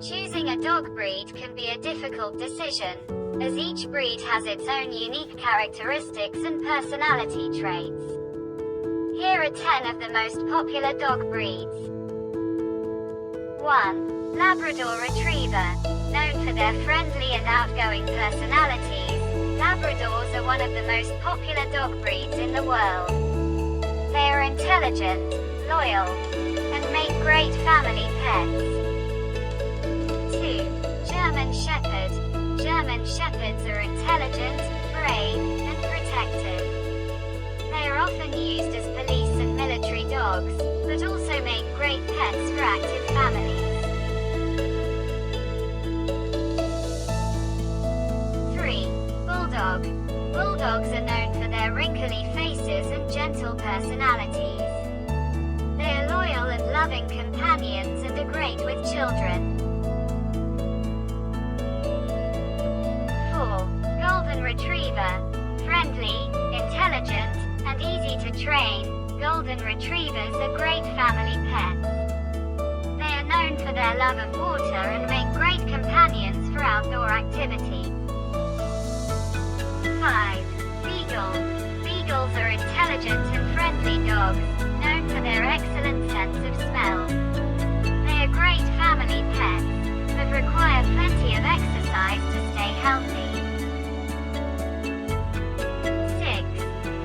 Choosing a dog breed can be a difficult decision, as each breed has its own unique characteristics and personality traits. Here are 10 of the most popular dog breeds. 1. Labrador Retriever. Known for their friendly and outgoing personalities, Labradors are one of the most popular dog breeds in the world. They are intelligent, loyal, and make great family pets. 2. German Shepherd. German Shepherds are intelligent, brave, and protective. They are often used as police and military dogs, but also make great pets for active families. 3. Bulldog. Bulldogs are known for their wrinkly faces and gentle personalities. They are loyal and loving companions and are great with children. 4. Golden Retriever. Friendly, intelligent, and easy to train, Golden Retrievers are great family pets. They are known for their love of water and make great companions for outdoor activity. 5. Beagle. Beagles are intelligent and friendly dogs, known for their excellent sense of smell. They are great family pets, but require plenty of exercise to stay healthy. 6.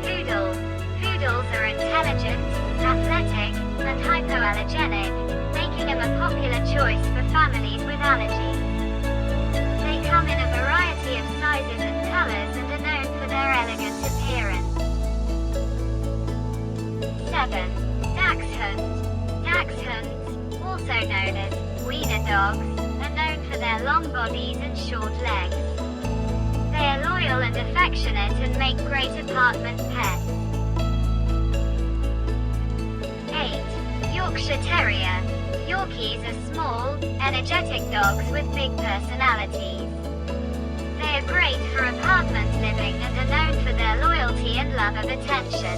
Poodle. Poodles are intelligent, athletic, and hypoallergenic, making them a popular choice for families with allergies. They come in a variety of sizes and colors and are known for their elegant appearance. 7. Dachshund. Dachshunds, also known as wiener dogs, are known for their long bodies and short legs. They are loyal and affectionate and make great apartment pets. 8. Yorkshire Terrier. Yorkies are small, energetic dogs with big personalities. They are great for apartment living and are known for their loyalty and love of attention.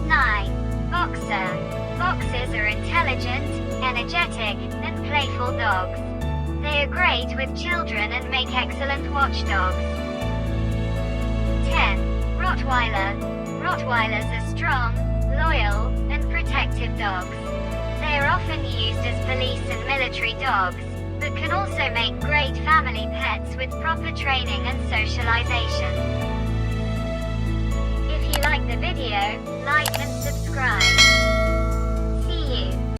9. Boxer. Boxers are intelligent, energetic, and playful dogs. They are great with children and make excellent watchdogs. 10. Rottweiler. Rottweilers are strong, loyal, and protective dogs. They are often used as police and military dogs, but can also make great family pets with proper training and socialization. If you like the video, like and subscribe.